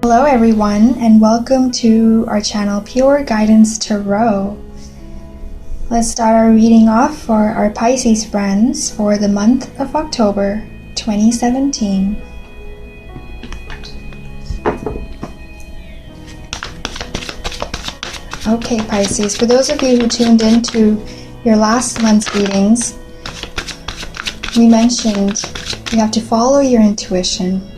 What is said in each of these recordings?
Hello everyone, and welcome to our channel Pure Guidance Tarot. Let's start our reading off for our Pisces friends for the month of October 2017. Okay Pisces, for those of you who tuned into your last month's readings, we mentioned you have to follow your intuition.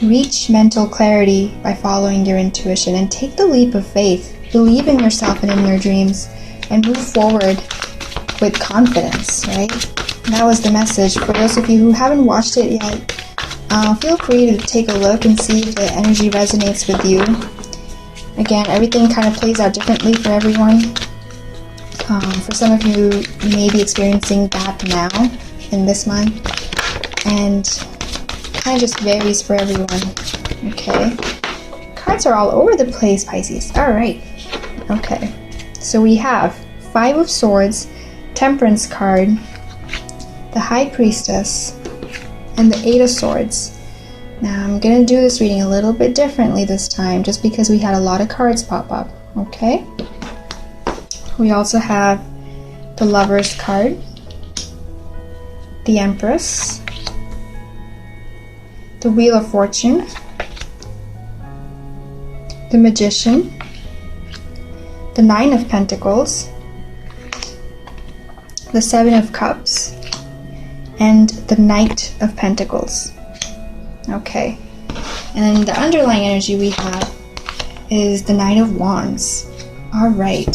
Reach mental clarity by following your intuition and take the leap of faith. Believe in yourself and in your dreams and move forward with confidence, right? That was the message. For those of you who haven't watched it yet, feel free to take a look and see if the energy resonates with you. Again, everything kind of plays out differently for everyone. For some of you, you may be experiencing that now in this month, and kind of just varies for everyone. Okay, cards are all over the place, Pisces. All right. Okay, so we have Five of Swords, Temperance card, the High Priestess, and the Eight of Swords. Now I'm gonna do this reading a little bit differently this time, just because we had a lot of cards pop up. Okay, we also have the Lover's card, the Empress, the Wheel of Fortune, the Magician, the Nine of Pentacles, the Seven of Cups, and the Knight of Pentacles. Okay, and then the underlying energy we have is the Knight of Wands. All right,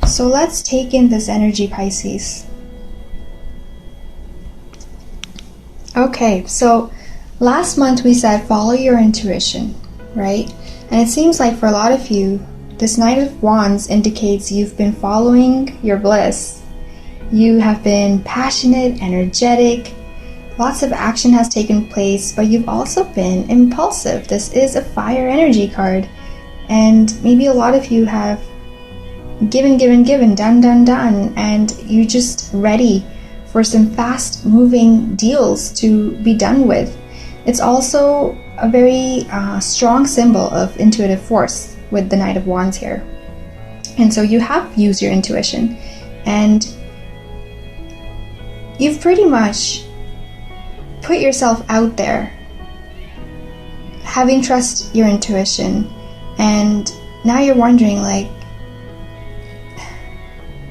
so let's take in this energy, Pisces. Okay, so last month we said follow your intuition, right? And it seems like for a lot of you, this Knight of Wands indicates you've been following your bliss. You have been passionate, energetic, lots of action has taken place, but you've also been impulsive. This is a fire energy card, and maybe a lot of you have given, done, and you're just ready for some fast moving deals to be done with. It's also a very strong symbol of intuitive force with the Knight of Wands here. And so you have used your intuition, and you've pretty much put yourself out there, having trust your intuition, and now you're wondering, like,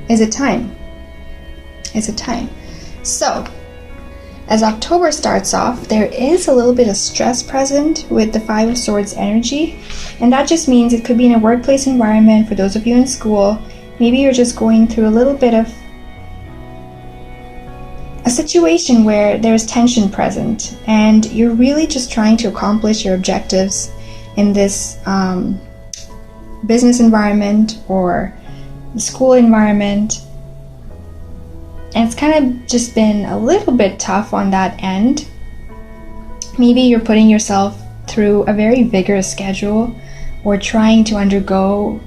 is it time? Is it time? So, as October starts off, there is a little bit of stress present with the Five of Swords energy, and that just means it could be in a workplace environment. For those of you in school, maybe you're just going through a little bit of a situation where there's tension present, and you're really just trying to accomplish your objectives in this business environment or the school environment. And it's kind of just been a little bit tough on that end. Maybe you're putting yourself through a very vigorous schedule or trying to undergo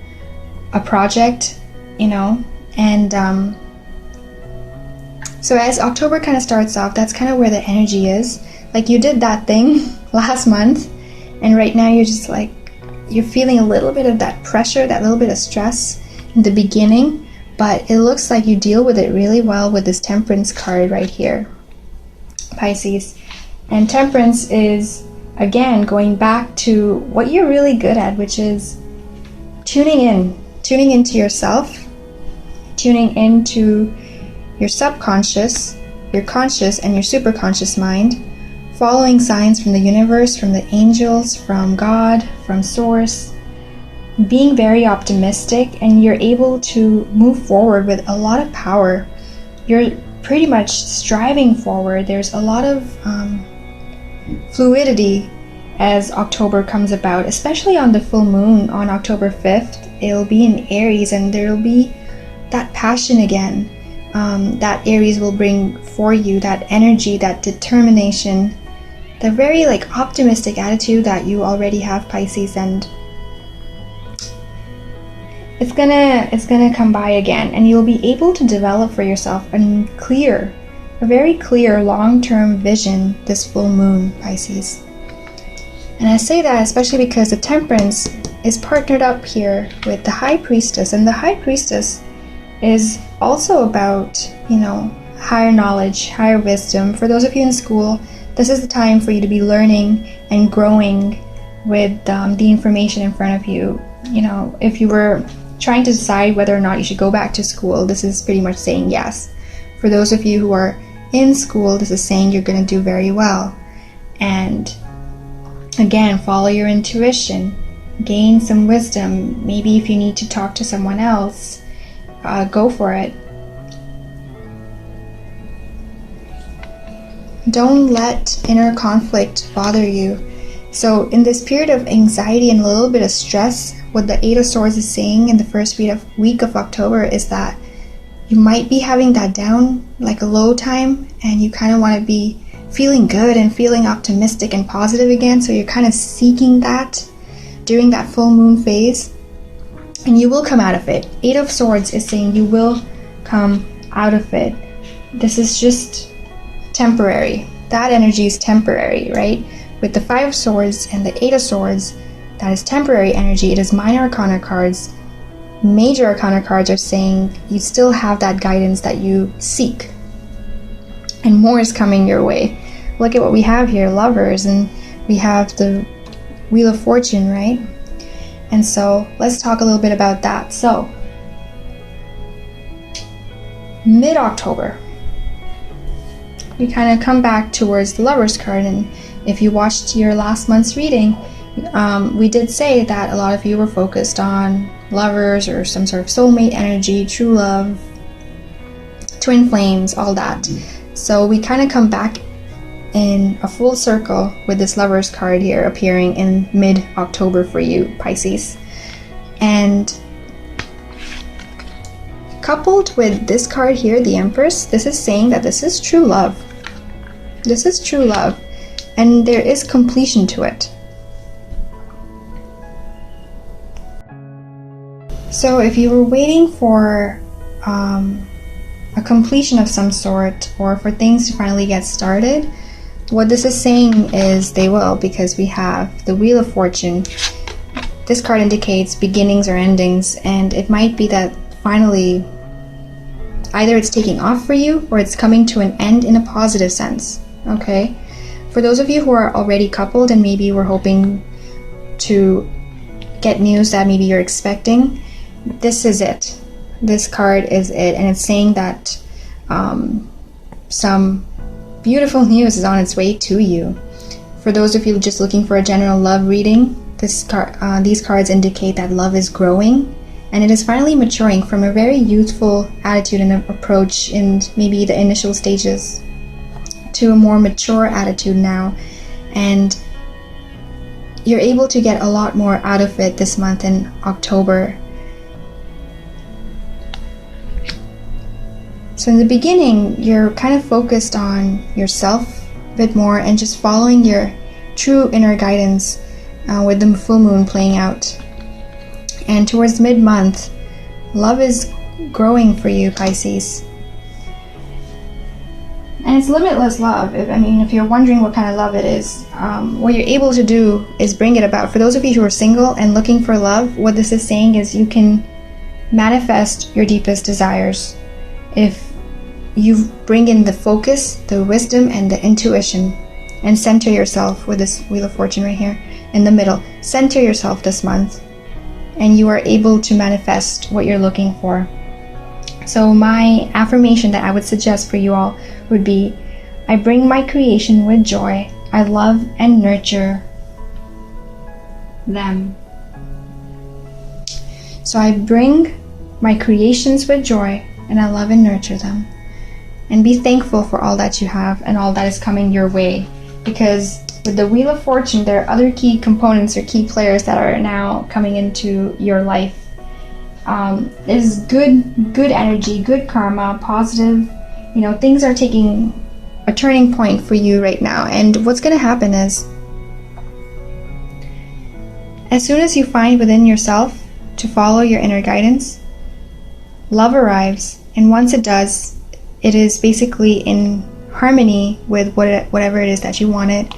a project, you know, and so as October kind of starts off, that's kind of where the energy is. Like, you did that thing last month, and right now you're just like, you're feeling a little bit of that pressure, that little bit of stress in the beginning, but it looks like you deal with it really well with this Temperance card right here, Pisces. And Temperance is, again, going back to what you're really good at, which is tuning into yourself, tuning into your subconscious, your conscious, and your superconscious mind, following signs from the universe, from the angels, from God, from Source, being very optimistic, and you're able to move forward with a lot of power. You're pretty much striving forward. There's a lot of fluidity as October comes about, especially on the full moon on October 5th. It'll be in Aries, and there'll be that passion again. That Aries will bring for you, that energy, that determination, the very like optimistic attitude that you already have, Pisces, and it's gonna come by again, and you'll be able to develop for yourself a very clear long-term vision this full moon, Pisces. And I say that especially because the Temperance is partnered up here with the High Priestess, and the High Priestess is also about, higher knowledge, higher wisdom. For those of you in school, this is the time for you to be learning and growing with the information in front of you. If you were trying to decide whether or not you should go back to school, this is pretty much saying yes. For those of you who are in school, this is saying you're going to do very well. And again, follow your intuition, gain some wisdom. Maybe if you need to talk to someone else, go for it. Don't let inner conflict bother you. So in this period of anxiety and a little bit of stress, what the Eight of Swords is saying in the first week of October is that you might be having that down, like a low time, and you kind of want to be feeling good and feeling optimistic and positive again. So you're kind of seeking that during that full moon phase, and you will come out of it. Eight of Swords is saying you will come out of it. This is just temporary. That energy is temporary, right? With the Five of Swords and the Eight of Swords, that is temporary energy. It is minor arcana cards. Major arcana cards are saying you still have that guidance that you seek, and more is coming your way. Look at what we have here, Lovers, and we have the Wheel of Fortune, right? And so let's talk a little bit about that. So mid-October, we kind of come back towards the Lovers card. And if you watched your last month's reading, we did say that a lot of you were focused on lovers or some sort of soulmate energy, true love, twin flames, all that. So we kind of come back in a full circle with this Lovers card here appearing in mid-October for you, Pisces. And coupled with this card here, the Empress, this is saying that this is true love. This is true love, and there is completion to it. So if you were waiting for a completion of some sort, or for things to finally get started, what this is saying is they will, because we have the Wheel of Fortune. This card indicates beginnings or endings, and it might be that finally either it's taking off for you or it's coming to an end in a positive sense. Okay? For those of you who are already coupled and maybe were hoping to get news that maybe you're expecting, this is it. This card is it, and it's saying that some beautiful news is on its way to you. For those of you just looking for a general love reading, these cards indicate that love is growing, and it is finally maturing from a very youthful attitude and approach in maybe the initial stages to a more mature attitude now, and you're able to get a lot more out of it this month in October. So in the beginning, you're kind of focused on yourself a bit more and just following your true inner guidance with the full moon playing out. And towards mid-month, love is growing for you, Pisces. And it's limitless love. If you're wondering what kind of love it is, what you're able to do is bring it about. For those of you who are single and looking for love, what this is saying is you can manifest your deepest desires if you bring in the focus, the wisdom, and the intuition, and center yourself with this Wheel of Fortune right here in the middle. Center yourself this month, and you are able to manifest what you're looking for. So my affirmation that I would suggest for you all would be, I bring my creation with joy. I love and nurture them. So I bring my creations with joy, and I love and nurture them. And be thankful for all that you have and all that is coming your way. Because with the Wheel of Fortune, there are other key components or key players that are now coming into your life. It is good energy, good karma, positive. Things are taking a turning point for you right now. And what's going to happen is, as soon as you find within yourself to follow your inner guidance, love arrives. And once it does, it is basically in harmony with whatever it is that you wanted.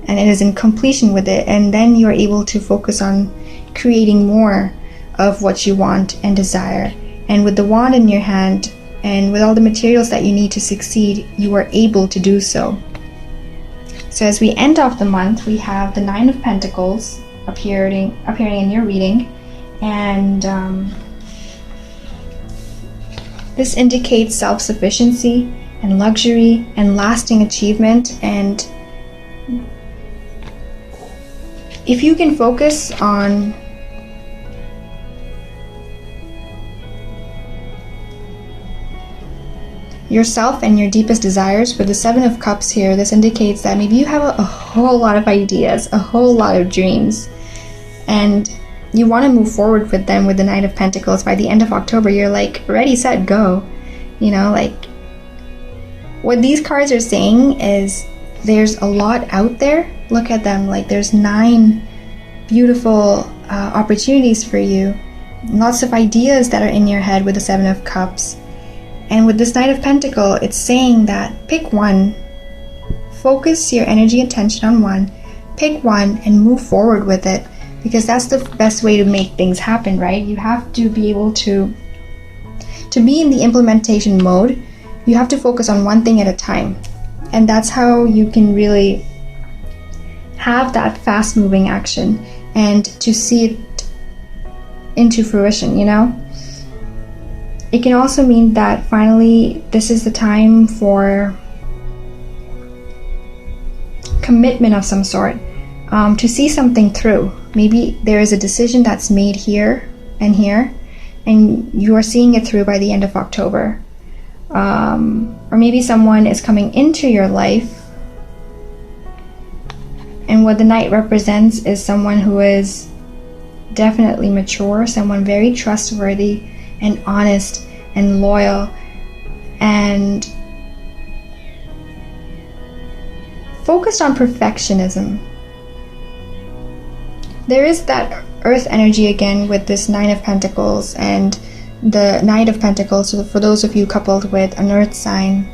and it is in completion with it, and then you are able to focus on creating more of what you want and desire. And with the wand in your hand and with all the materials that you need to succeed, you are able to do so. So as we end off the month, we have the Nine of Pentacles appearing in your reading, and this indicates self-sufficiency and luxury and lasting achievement. And if you can focus on yourself and your deepest desires, with the Seven of Cups here, this indicates that maybe you have a whole lot of ideas, a whole lot of dreams, and you want to move forward with them. With the Knight of Pentacles, by the end of October, you're like ready, set, go. You know, like what these cards are saying is there's a lot out there. Look at them, like there's 9 beautiful opportunities for you, lots of ideas that are in your head with the Seven of Cups. And with this Knight of Pentacles, it's saying that pick one, focus your energy and attention on one, pick one and move forward with it, because that's the best way to make things happen, right? You have to be able to be in the implementation mode. You have to focus on one thing at a time, and that's how you can really have that fast moving action and to see it into fruition, you know? It can also mean that finally this is the time for commitment of some sort, to see something through. Maybe there is a decision that's made here, and you are seeing it through by the end of October. Or maybe someone is coming into your life, and what the Knight represents is someone who is definitely mature, someone very trustworthy and honest and loyal and focused on perfectionism. There is that earth energy again with this Nine of Pentacles and the Knight of Pentacles. So for those of you coupled with an earth sign,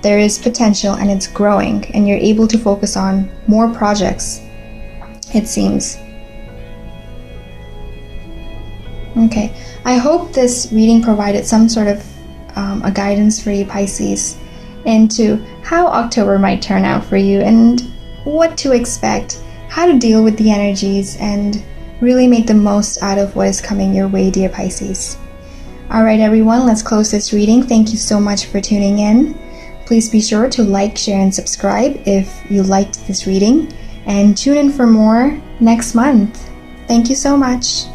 there is potential and it's growing, and you're able to focus on more projects, it seems. Okay, I hope this reading provided some sort of a guidance for you, Pisces, into how October might turn out for you and what to expect, how to deal with the energies, and really make the most out of what is coming your way, dear Pisces. Alright everyone, let's close this reading. Thank you so much for tuning in. Please be sure to like, share, and subscribe if you liked this reading, and tune in for more next month. Thank you so much.